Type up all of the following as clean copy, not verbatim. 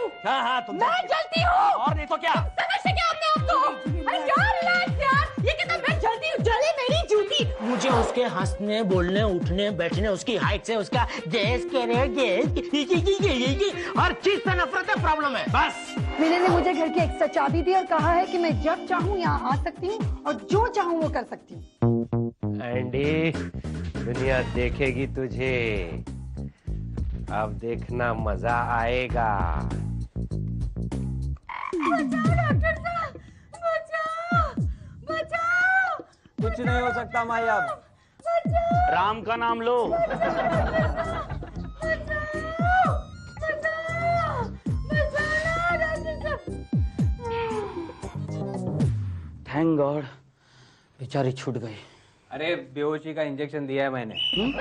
हूँ? हाँ हाँ तुम मैं जलती हूँ। और नहीं तो क्या? समझते क्या अपने आप को? अरे यार रिलैक्स यार, ये कहता मैं जलती हूँ, जले मेरी जूती। मुझे उसके हंसने बोलने उठने बैठने उसकी हाइट से उसका गैस करे गैस हर चीज से नफरत है, प्रॉब्लम है बस। विनय ने मुझे घर की एक्स्ट्रा चाबी दी और कहा है कि मैं जब चाहूँ यहाँ आ सकती हूँ और जो चाहूँ वो कर सकती हूँ। एंडी, दुनिया देखेगी तुझे, अब देखना मजा आएगा। बचाओ डॉक्टर साहब, बचाओ, बचाओ। कुछ नहीं हो सकता माई, अब बचाओ, राम का नाम लो। थैंक गॉड, बेचारी छूट गई। अरे बेहोशी का इंजेक्शन दिया है मैंने। Well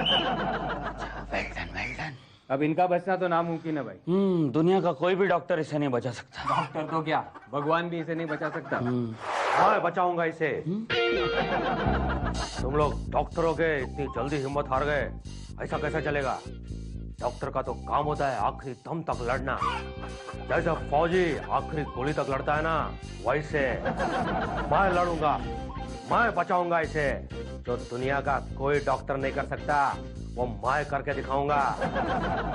done, well done. अब इनका बचना तो नामुमकिन है भाई। दुनिया का कोई भी डॉक्टर इसे नहीं बचा सकता। डॉक्टर तो क्या, भगवान भी इसे नहीं बचा सकता। मैं बचाऊंगा इसे। तुम लोग डॉक्टरों के इतनी जल्दी हिम्मत हार गए, ऐसा कैसा चलेगा? डॉक्टर का तो काम होता है आखिरी दम तक लड़ना। जैसे फौजी आखिरी गोली तक लड़ता है ना, वैसे मैं लड़ूंगा, मैं बचाऊंगा इसे। जो दुनिया का कोई डॉक्टर नहीं कर सकता वो मैं करके दिखाऊंगा।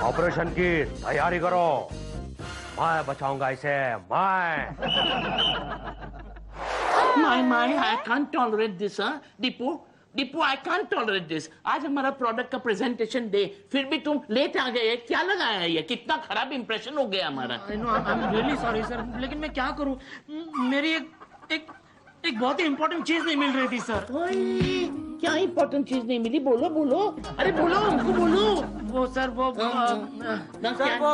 ऑपरेशन की तैयारी करो, मैं बचाऊंगा इसे, मैं। My, I can't tolerate this, huh? Deepu, I can't tolerate this. आज हमारा प्रोडक्ट का प्रेजेंटेशन डे, फिर भी तुम लेट आ गए। क्या लगाया है ये? कितना खराब इंप्रेशन हो गया हमारा। I know, I'm really sorry sir, लेकिन मैं क्या करूं? मेरी एक बहुत ही इम्पोर्टेंट चीज नहीं मिल रही थी सर। क्या इम्पोर्टेंट चीज नहीं मिली? बोलो। अरे बोलो, हमको बोलो। वो सर वो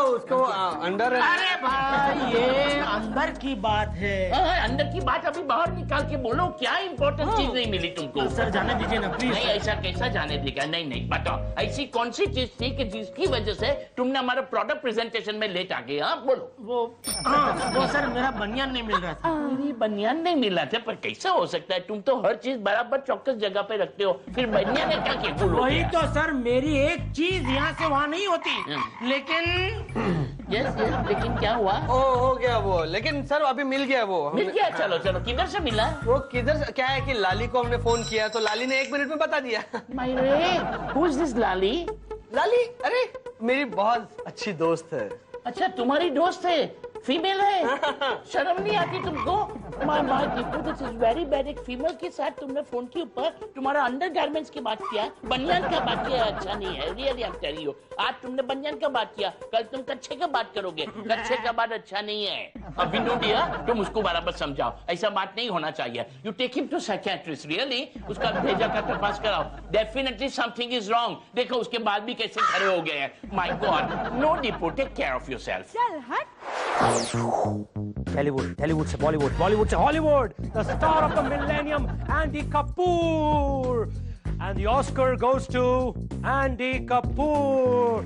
उसको अंडर। अरे भाई, ये अंदर की बात है। अंदर की बात अभी बाहर निकाल के बोलो। क्या इम्पोर्टेंट चीज नहीं मिली तुमको? सर जाने दीजिए ना प्लीज। नहीं, ऐसा कैसा जाने देगा? नहीं बताओ, ऐसी कौन सी चीज थी कि जिसकी वजह से तुमने हमारा प्रोडक्ट प्रेजेंटेशन में लेट आ गए? हाँ बोलो। वो सर मेरा बनियान नहीं मिल रहा था। मेरी बनियान नहीं मिल रहा था, पर कैसा हो सकता है? तुम तो हर चीज बराबर चौकस जगह पे रखते हो, फिर बनियान है क्या? के बोलो। वही तो सर, मेरी एक चीज यहाँ से वहाँ नहीं होती, लेकिन यस, लेकिन क्या हुआ? हो गया वो, लेकिन सर अभी मिल गया वो। मिल गया? चलो किधर से मिला? वो किधर से, क्या है कि लाली को हमने फोन किया तो लाली ने 1 मिनट में बता दिया। Who is this लाली? लाली, अरे मेरी बहुत अच्छी दोस्त है। अच्छा, तुम्हारी दोस्त है? फीमेल है? शर्म नहीं आती तुमको? My Deepu, this is very bad. एक फीमेल के साथ तुमने फोन के ऊपर तुम्हारा अंडरगारमेंट्स की बात किया, बनियान का बात किया। अच्छा नहीं है, really I am telling you. आज तुमने बनियान का बात किया, कल तुम कच्छे का बात करोगे। कच्छे का बात अच्छा नहीं है। अभी नो डियर, तुम उसको बराबर समझाओ, ऐसा बात नहीं होना चाहिए। You take him to psychiatrist, really उसका भेजा का तपास कराओ। Definitely something is wrong. देखो उसके बाद भी कैसे खड़े हो गए हैं। My god, no Deepu, take care of yourself. चल हट। टॉलीवुड से बॉलीवुड, बॉलीवुड से Hollywood, the star of the millennium, Andy Kapoor, and the Oscar goes to Andy Kapoor.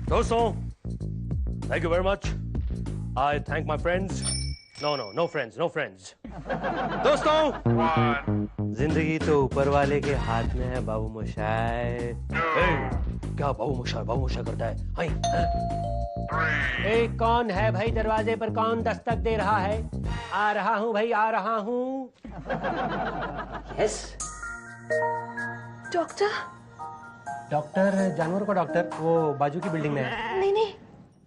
दोस्तों, thank you very much. I thank my friends. No friends. दोस्तों, जिंदगी तो ऊपर वाले के हाथ में है बाबू मोशाय। क्या बाबू मोशाय करता है? कौन है भाई दरवाजे पर? कौन दस्तक दे रहा है? आ रहा हूँ भाई, आ रहा हूँ। यस डॉक्टर जानवर का डॉक्टर, वो बाजू की बिल्डिंग में है। नहीं,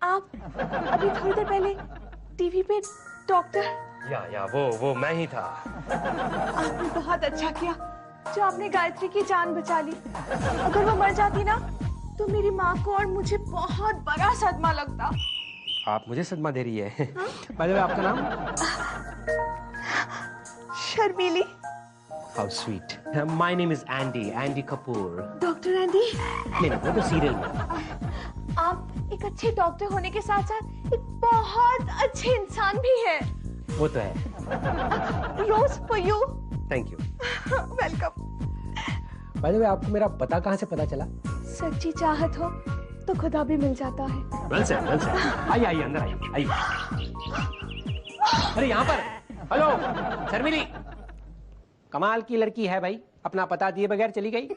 आप अभी थोड़ी देर पहले टीवी पे डॉक्टर। या वो मैं ही था। आपने बहुत अच्छा किया जो आपने गायत्री की जान बचा ली। अगर वो मर जाती ना तो मेरी माँ को और मुझे बहुत बड़ा सदमा लगता। आप मुझे सदमा दे रही है? बाय द वे, आपका नाम? Sharmili. How sweet. My name is Andy Kapoor. Doctor Andy? नहीं, वो तो सीरियल में। आप एक अच्छे डॉक्टर होने के साथ साथ एक बहुत अच्छे इंसान भी है। वो तो है। Rose for you. Thank you. Welcome. By the way, आपको मेरा पता कहाँ से पता चला? सच्ची चाहत हो तो खुदा भी मिल जाता है। Well said. आइए अंदर आइए। अरे यहाँ पर। हेलो शर्मिली, कमाल की लड़की है भाई, अपना पता दिए बगैर चली गई।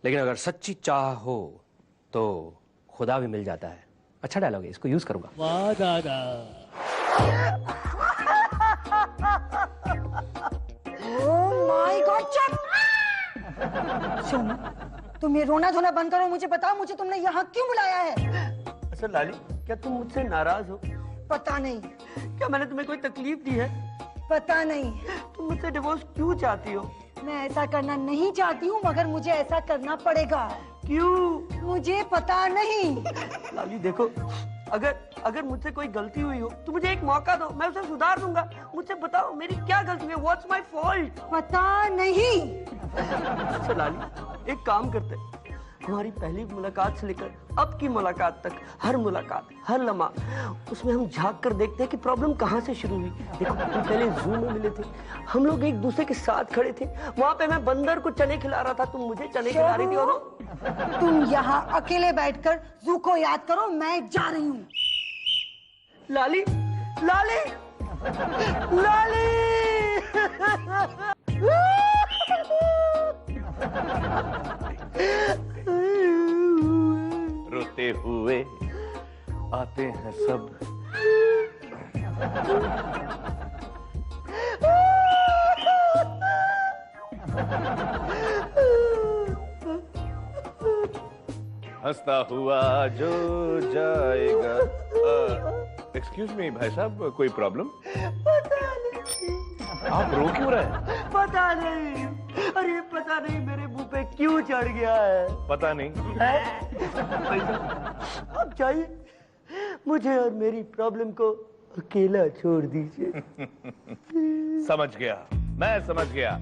लेकिन अगर सच्ची चाह हो तो खुदा भी मिल जाता है। अच्छा डायलॉग है, इसको यूज करूंगा। वाह दादा। ओह माय गॉड, चुप। सुन, तुम ये रोना धोना बंद करो, मुझे बताओ मुझे तुमने यहाँ क्यों बुलाया है? अच्छा लाली, क्या तुम मुझसे नाराज हो? पता नहीं। क्या मैंने तुम्हें कोई तकलीफ दी है? पता नहीं। तुम मुझसे डिवोर्स क्यों चाहती हो? मैं ऐसा करना नहीं चाहती हूँ, मगर मुझे ऐसा करना पड़ेगा। क्यों? मुझे पता नहीं। लाली देखो, अगर मुझसे कोई गलती हुई हो तो मुझे एक मौका दो, मैं उसे सुधार दूंगा। मुझसे बताओ मेरी क्या गलती है? What's my fault? पता नहीं। अच्छा लाली, एक काम करते हैं, हमारी पहली मुलाकात से लेकर अब की मुलाकात तक हर मुलाकात, हर लम्हा, उसमें हम झांक कर देखते हैं कि प्रॉब्लम कहाँ से शुरू हुई। देखो, हम पहले जू में मिले थे, हम लोग एक दूसरे के साथ खड़े थे, वहाँ पे मैं बंदर को चने खिला रहा था, तुम मुझे चने खिला रही थी। और तुम यहाँ अकेले बैठकर जू को याद करो, मैं जा रही हूँ। लाली, लाली, लाली। रोते हुए आते हैं सब। हंसता हुआ जो जाएगा। एक्सक्यूज मी भाई साहब, कोई प्रॉब्लम? आप रो क्यों रहे हैं? पता नहीं, अरे पता नहीं मेरे मुंह पे क्यों चढ़ गया है। पता नहीं। अब चाहिए, मुझे और मेरी प्रॉब्लम को अकेला छोड़ दीजिए। समझ गया, मैं समझ गया।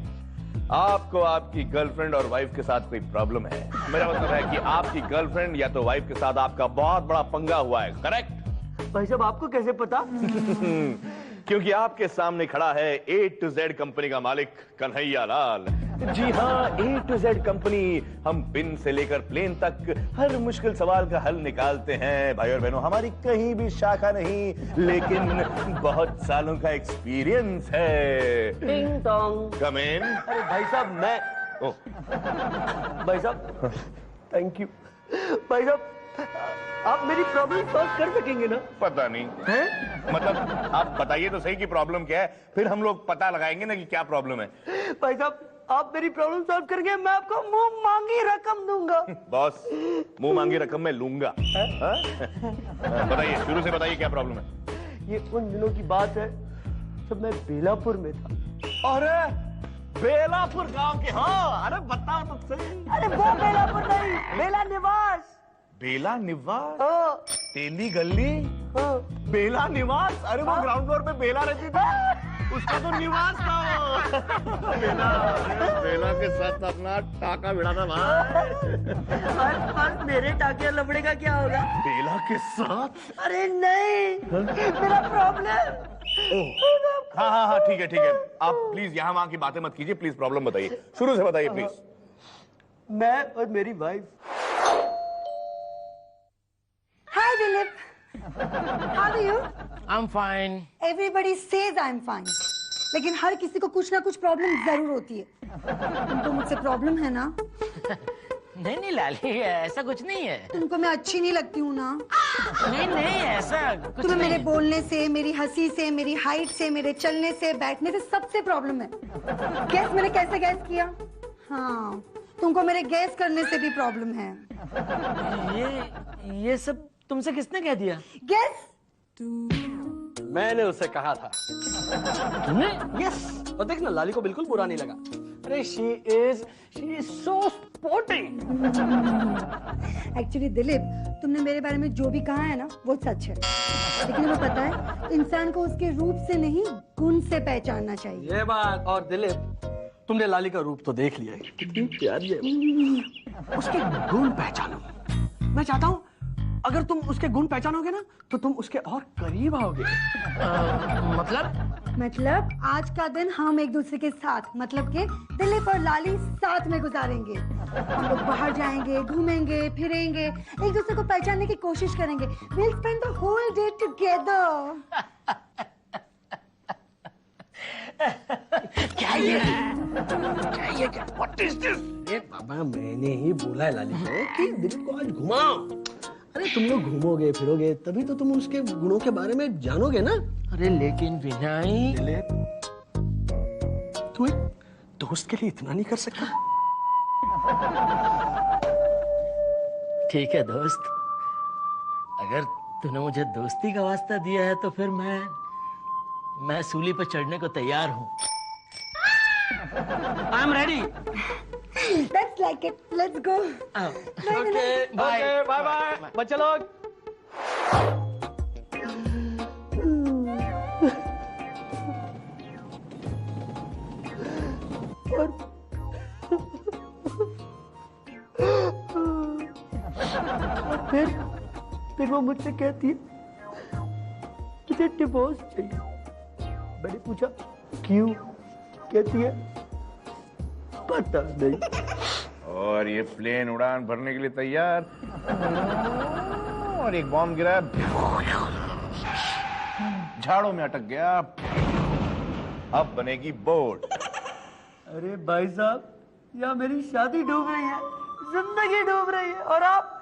आपको आपकी गर्लफ्रेंड और वाइफ के साथ कोई प्रॉब्लम है। मेरा मतलब है कि आपकी गर्लफ्रेंड या तो वाइफ के साथ आपका बहुत बड़ा पंगा हुआ है, करेक्ट? भाई साहब, आपको कैसे पता? क्योंकि आपके सामने खड़ा है A to Z कंपनी का मालिक कन्हैया लाल। जी हाँ, A to Z कंपनी, हम पिन से लेकर प्लेन तक हर मुश्किल सवाल का हल निकालते हैं। भाई और बहनों, हमारी कहीं भी शाखा नहीं, लेकिन बहुत सालों का एक्सपीरियंस है। टिंग टोंग। कम इन। अरे भाई साहब, मैं भाई साहब, थैंक यू। भाई साहब, आप मेरी प्रॉब्लम सॉल्व कर सकेंगे ना? पता नहीं हैं? मतलब आप बताइए तो सही कि प्रॉब्लम क्या है, फिर हम लोग पता लगाएंगे ना कि क्या प्रॉब्लम है। भाई साहब, आप मेरी प्रॉब्लम सॉल्व करेंगे, मैं आपको मुंह मांगी रकम दूंगा। बॉस, मुंह मांगी रकम मैं लूंगा। बताइए, शुरू से बताइए क्या प्रॉब्लम है। ये उन दिनों की बात है जब मैं बेलापुर में था। अरे बेलापुर गांव के, हाँ, अरे बताओ तो सही। अरे वो बेलापुर नहीं, बेला निवास। बेला निवास? हाँ, तेली गली? हाँ। बेला निवास? अरे वो ग्राउंड फ्लोर पे बेला रहती थी, उसका तो निवास था वो। बेला के साथ अपना टाका भिड़ा था भाई। और मेरे टाके लफड़े का क्या होगा? बेला के साथ? अरे नहीं, मेरा प्रॉब्लम। हाँ हाँ हाँ, ठीक है ठीक है, आप प्लीज यहाँ वहाँ की बातें मत कीजिए, प्लीज प्रॉब्लम बताइए, शुरू से बताइए प्लीज। मैं और मेरी wife. Hi Dilip, how are you? I'm fine. Everybody says I'm fine, लेकिन हर किसी को कुछ ना कुछ प्रॉब्लम जरूर होती है। तुमको मुझसे प्रॉब्लम है ना? नहीं नहीं लाली, ऐसा कुछ नहीं है। तुमको मैं अच्छी नहीं लगती हूँ ना? नहीं नहीं, ऐसा कुछ तुम्हें नहीं मेरे है। बोलने से, मेरी हंसी से, मेरी हाइट से, मेरे चलने से, बैठने से, सबसे प्रॉब्लम है। गैस मैंने कैसे गैस किया? हाँ, तुमको मेरे गैस करने से भी प्रॉब्लम है। ये सब तुमसे किसने कह दिया? गैस? मैंने उससे कहा था। तुमने? यस, और देख ना, लाली को बिल्कुल बुरा नहीं लगा। अरे she is so sporty. Actually Dilip, तुमने मेरे बारे में जो भी कहा है ना, वो सच है। लेकिन तुम्हें पता है, इंसान को उसके रूप से नहीं, गुण से पहचानना चाहिए। ये बात। और दिलीप, तुमने लाली का रूप तो देख लिया है, कितनी प्यारी है, उसके गुण पहचानो। मैं चाहता हूँ अगर तुम उसके गुण पहचानोगे ना, तो तुम उसके और करीब आओगे। मतलब आज का दिन हम एक दूसरे के साथ, मतलब के दिलीप और लाली साथ में गुजारेंगे। हम लोग बाहर जाएंगे, घूमेंगे, फिरेंगे, एक दूसरे को पहचानने की कोशिश करेंगे। We'll spend the whole day together. क्या ये क्या? What is this? बाबा, मैंने ही बोला है लाली को कि दिलीप को आज घुमाओ। अरे तुम लोग घूमोगे फिरोगे तभी तो तुम उसके गुणों के बारे में जानोगे ना। अरे लेकिन विनय, तू एक दोस्त के लिए इतना नहीं कर सकता? ठीक है दोस्त, अगर तूने मुझे दोस्ती का वास्ता दिया है तो फिर मैं सूली पर चढ़ने को तैयार हूँ। I am ready. That's like it. Let's go. Okay bye bye bye बच्चे लोग। फिर वो मुझसे कहती है मुझे डिवोर्स चाहिए। मैंने पूछा क्यों? कहती है पता नहीं। और ये प्लेन उड़ान भरने के लिए तैयार, और एक बॉम्ब गिरा, झाड़ों में अटक गया, अब बनेगी बोट। अरे भाई साहब, यहाँ मेरी शादी डूब रही है, जिंदगी डूब रही है, और आप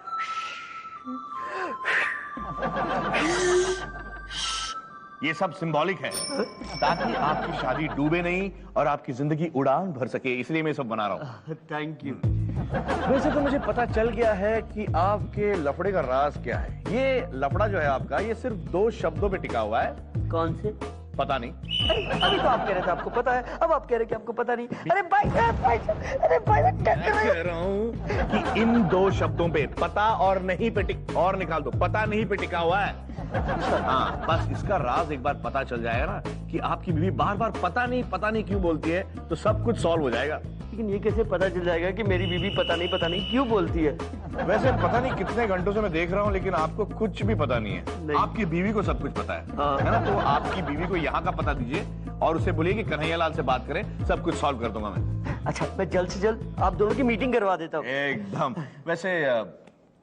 ये सब सिंबॉलिक है ताकि आपकी शादी डूबे नहीं और आपकी जिंदगी उड़ान भर सके, इसलिए मैं सब बना रहा हूँ। Thank you. वैसे तो मुझे पता चल गया है कि आपके लफड़े का राज क्या है। ये लफड़ा जो है आपका, ये सिर्फ 2 शब्दों पे टिका हुआ है। कौन से? पता नहीं। अभी तो आप कह रहे थे आपको पता है, अब आप कह रहे कि आपको पता नहीं। अरे भाई अरे भाई मैं कह रहा हूँ कि इन 2 शब्दों पे, पता और नहीं पे और निकाल दो, पता नहीं पे टिका हुआ है। हाँ, बस इसका राज एक बार पता चल जाएगा ना कि आपकी बीवी बार बार पता नहीं क्यों बोलती है, तो सब कुछ सॉल्व हो जाएगा। लेकिन ये कैसे पता चल जाएगा कि मेरी बीवी पता नहीं क्यों बोलती है? वैसे पता नहीं कितने घंटों से मैं देख रहा हूँ, लेकिन आपको कुछ भी पता नहीं है। आपकी बीवी को सब कुछ पता है, है ना? तो आपकी बीवी को यहाँ का पता दीजिए और उसे बोलिए कि कन्हैयालाल से बात करें, सब कुछ सॉल्व कर दूंगा मैं। अच्छा, मैं जल्द से जल्द आप दोनों की मीटिंग करवा देता हूँ। एकदम। वैसे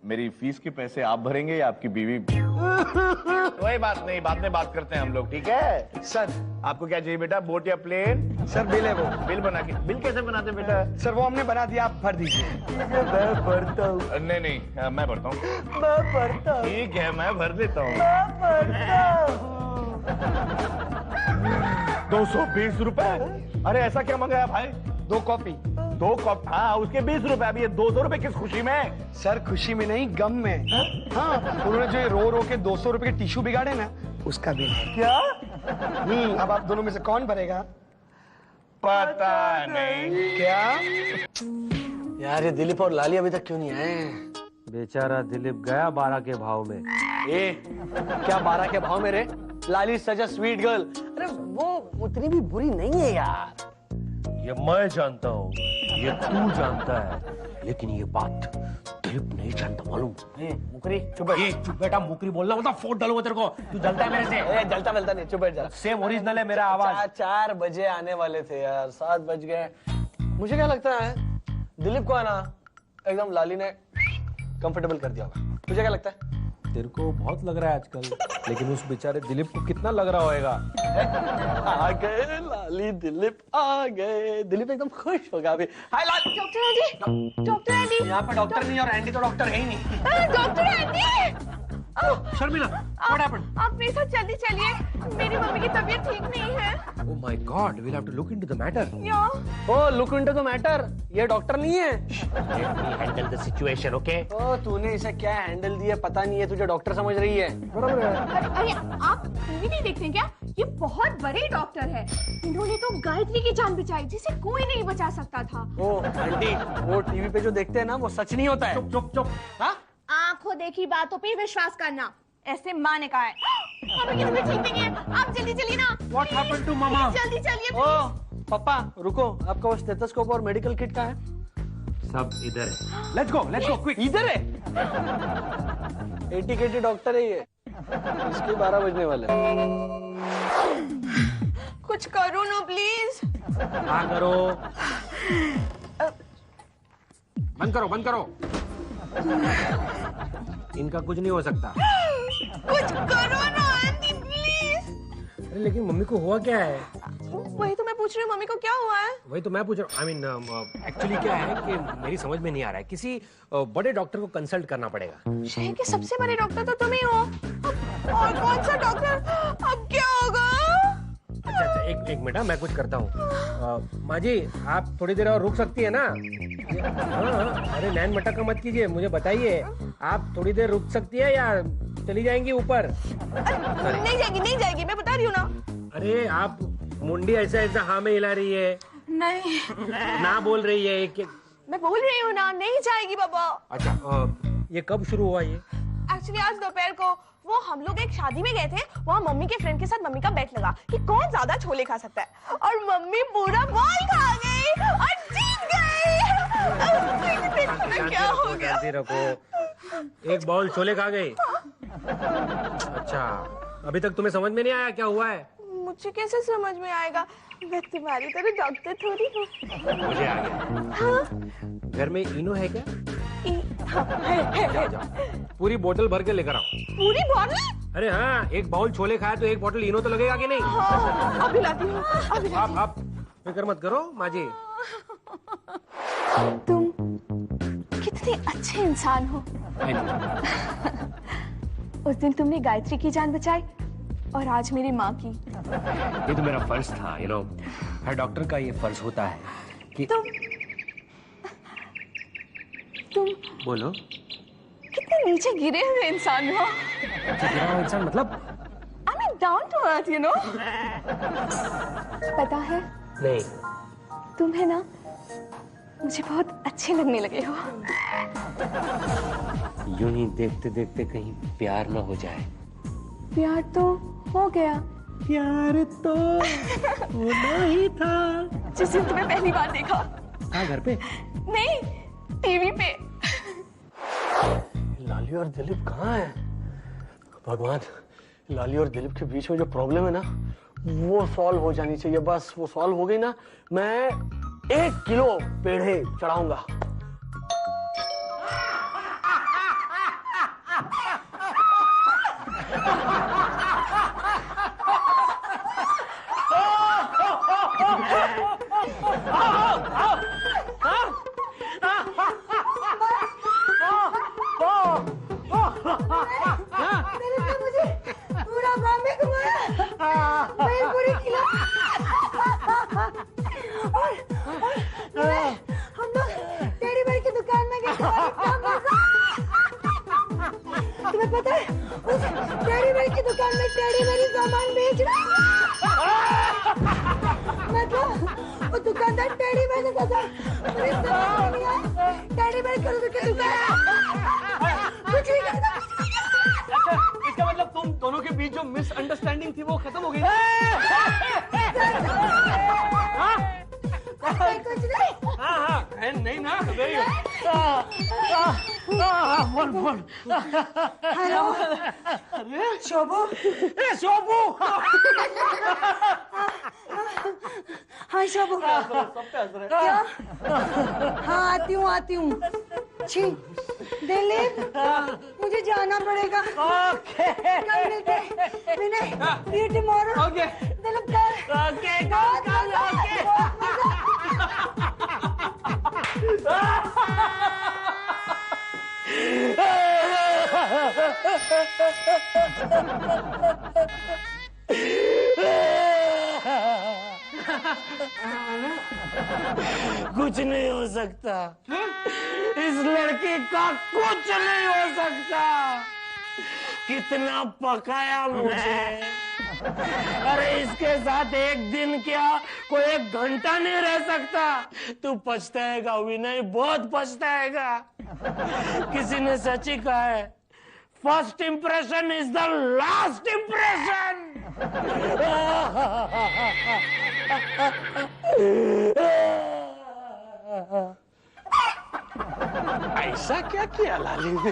मेरी फीस के पैसे आप भरेंगे या आपकी बीवी? कोई बात नहीं, बाद में बात करते हैं हम लोग, ठीक है? सर आपको क्या चाहिए बेटा, बोट या प्लेन? सर बिल है वो। बिल बना के, बिल कैसे बनाते बेटा? सर वो हमने बना दिया, आप भर दीजिए। मैं भरता हूँ। नहीं, मैं भरता हूँ। मैं भरता हूँ। ठीक है, मैं भर देता हूँ। मैं भरता हूँ। 220 रुपए? अरे ऐसा क्या मंगाया भाई? 2 कॉपी। 2 कप? हाँ, उसके 20 रुपए। अब ये 200 रुपए किस खुशी में? सर खुशी में नहीं, गम में। हाँ, उन्होंने जो ये रो के 200 रुपए के टिश्यू बिगाड़े ना, उसका बिल है। क्या? अब आप दोनों में से कौन भरेगा? पता नहीं। क्या? यार ये दिलीप और लाली अभी तक क्यों नहीं आए? बेचारा दिलीप गया 12 के भाव में। क्या 12 के भाव में रे? लाली सच अ स्वीट गर्ल। अरे वो उतनी भी बुरी नहीं है यार। ये मैं जानता हूँ, ये तू जानता है, लेकिन ये बात दिलीप नहीं जानता, मालूम? मुकरी चुप ये चुप बेटा, मुकरी बोलना होता, फोन डालूंगा तेरे को। तू जलता है मेरे से? जलता मिलता नहीं, चुप बैठ जा। सेम ओरिजिनल है मेरा आवाज। 4 बजे आने वाले थे यार, 7 बज गए। मुझे क्या लगता है दिलीप को है ना एकदम लाली ने कंफर्टेबल कर दिया होगा। तुझे क्या लगता है? तेरे को बहुत लग रहा है आजकल, लेकिन उस बेचारे दिलीप को कितना लग रहा होगा। आ गए लाली, दिलीप आ गए। दिलीप एकदम खुश होगा अभी। Hi Lali. Doctor Andy, doctor Andy. यहाँ पे डॉक्टर नहीं और एंडी तो डॉक्टर है ही नहीं। Doctor Andy, Sharmila, what happened? आप मेरे साथ जल्दी चलिए, मेरी मम्मी की तबीयत ठीक नहीं है। Oh my God, we'll have to look into the matter. Oh look into the matter, ये डॉक्टर नहीं है। Let me handle the situation, okay? ओ तूने इसे क्या हैंडल दिया पता नहीं है, तुझे डॉक्टर समझ रही है। अरे आप टीवी नहीं देखते क्या? ये बहुत बड़े डॉक्टर है, इन्होंने तो गायत्री की जान बचाई जिसे कोई नहीं बचा सकता था। ओ आंटी, वो टीवी पे जो देखते हैं ना वो सच नहीं होता है। चुप चुप चुप। हाँ? आंखों देखी बातों पे विश्वास करना, ऐसे माँ ने कहा है। पापा की तबीयत ठीक नहीं है, आप जल्दी चलिए ना। What happened to mama? जल्दी चलिए। ओ पापा रुको, आपका वो स्टेथोस्कोप और मेडिकल किट कहाँ है? सब इधर है। Let's go, quick. इधर है। एटीकेटी डॉक्टर है ये, इसके 12 बजने वाले। कुछ करो ना प्लीज। हाँ करो। बंद करो। इनका कुछ नहीं हो सकता। कुछ करो ना आंटी प्लीज। अरे लेकिन मम्मी को हुआ क्या है? वही तो मैं पूछ पूछ रही हूँ मम्मी को क्या हुआ है? वही तो मैं पूछ रहा हूँ। एक्चुअली क्या है कि मेरी समझ में नहीं आ रहा है, किसी बड़े डॉक्टर को कंसल्ट करना पड़ेगा। शहर के सबसे बड़े डॉक्टर तो तुम ही हो। और कौन सा डॉक्टर? अब क्या होगा? अच्छा, एक मिनट, मैं कुछ करता हूँ। माँ जी, आप थोड़ी देर और रुक सकती है ना? हाँ, अरे नैन मटका मत कीजिए, मुझे बताइए, आप थोड़ी देर रुक सकती है या चली जाएंगी ऊपर? नहीं जाएगी, मैं बता रही हूँ ना। अरे आप मुंडी ऐसा ऐसा हाँ में हिला रही है, नहीं ना बोल रही है कि... मैं बोल रही हूँ ना, नहीं जाएगी बाबा। अच्छा, ये कब शुरू हुआ ये? एक्चुअली आज दोपहर को वो हम लोग एक शादी में गए थे, वहाँ मम्मी के फ्रेंड के साथ मम्मी का बेट लगा कि कौन ज्यादा छोले खा सकता है, और मम्मी पूरा बॉल खा गई और जीत गई। देखो ना क्या हो गया। शांति रखो, एक बाउल छोले खा गई। अच्छा, अभी तक तुम्हें समझ में नहीं आया क्या हुआ है? मुझे कैसे समझ में आएगा, मैं तुम्हारी तरह डॉक्टर थोड़ी हूँ। मुझे आ गया। हाँ? घर में इनो है क्या? हाँ, है। जाओ, पूरी बोतल भर के लेकर आओ। पूरी बॉटल? अरे हाँ, एक बाउल छोले खाया तो एक बोतल इनो तो लगेगा कि नहीं? हाँ, अभी लाती हूँ। आप फिक्र मत करो माँ जी। तुम कितने अच्छे इंसान हो। उस दिन तुमने गायत्री की जान बचाई और आज मेरी माँ की। ये तो मेरा फर्ज था, हर डॉक्टर का ये फर्ज होता है कि... तुम बोलो। कितने नीचे गिरे हुए इंसान हो। गिरा हुआ इंसान मतलब? I mean down to earth, you know? पता है? नहीं। तुम्हें ना मुझे बहुत अच्छे लगने लगे हो। यूं ही देखते देखते कहीं प्यार न हो जाए। प्यार तो हो गया। प्यार तो होना ही था। जिस दिन तुम्हें पहली बार देखा। हाँ, घर पे? नहीं, टीवी पे। लाली और दिलीप कहाँ है? भगवान, लाली और दिलीप के बीच में जो प्रॉब्लम है ना, वो सॉल्व हो जानी चाहिए। बस वो सॉल्व हो गई ना, मैं 1 किलो पेड़े चढ़ाऊंगा। पूरा बॉम्बे घुमाया, पूरी किलो। और हम लोग टेडी बेयर की दुकान में गए थे। तुम्हें पता है, उस टेडी बेयर की दुकान में टेडी बेयर सामान बेच रहा है। मतलब वो दुकानदार टेडी बेयर से था, मुझे समझ नहीं आया। टेडी बेयर की दुकान कुछ नहीं करता। इसका मतलब तुम दोनों के बीच जो मिसअंडरस्टैंडिंग थी वो खत्म हो गई? कुछ नहीं। हाँ, नहीं ना। बोल। हेलो शोभू। शोभू। हाँ शोभू, क्या? हाँ आती हूँ। छी दिलीप, मुझे जाना पड़ेगा। कल मिलते हैं। विनय, see you tomorrow। दिलीप कुछ नहीं हो सकता, इस लड़की का कुछ नहीं हो सकता। कितना पकाया मुझे, अरे इसके साथ एक दिन क्या, कोई 1 घंटा नहीं रह सकता। तू पछताएगा विनय, बहुत पछताएगा। किसी ने सच ही कहा है, first impression is the last impression. ऐसा क्या किया लाली ने?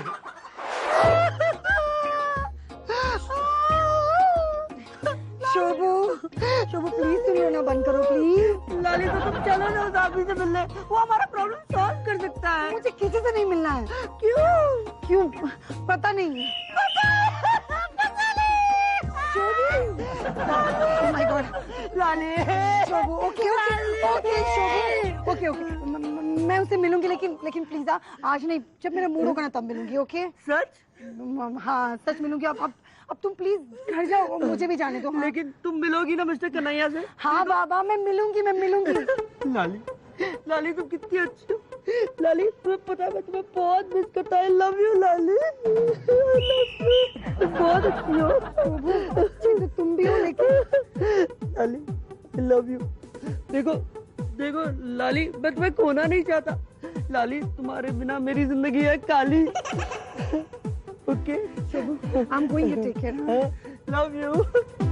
शोभू प्लीज तुम रोना बंद करो प्लीज। लाली तो तुम चलो ना उस आदमी से मिलने, वो हमारा प्रॉब्लम सॉल्व कर सकता है। मुझे किसी से नहीं मिलना है। क्यों पता नहीं। Shobhu, oh my God, Lali Shobhu, okay okay okay Shobhu, okay okay मैं उससे मिलूंगी, लेकिन प्लीज आज नहीं, जब मेरा मूड होगा ना तब मिलूंगी, ओके? सच? हाँ सच मिलूंगी। अब तुम प्लीज घर जाओ, मुझे भी जाने दो। हाँ? लेकिन तुम मिलोगी ना मिस्टर कन्हैया से? हाँ बाबा मैं मिलूंगी। लाली लाली तुम कितनी अच्छी हो लाली, तुम्हें पता है मैं तुम्हें बहुत मिस करता, आई लव यू लाली, तुम बहुत अच्छी हो। अच्छी तो तुम भी हो, लेकिन लाली आई लव यू। देखो देखो लाली, मैं तुम्हें खोना नहीं चाहता लाली, तुम्हारे बिना मेरी जिंदगी है काली। Okay I am going to take care. Love you.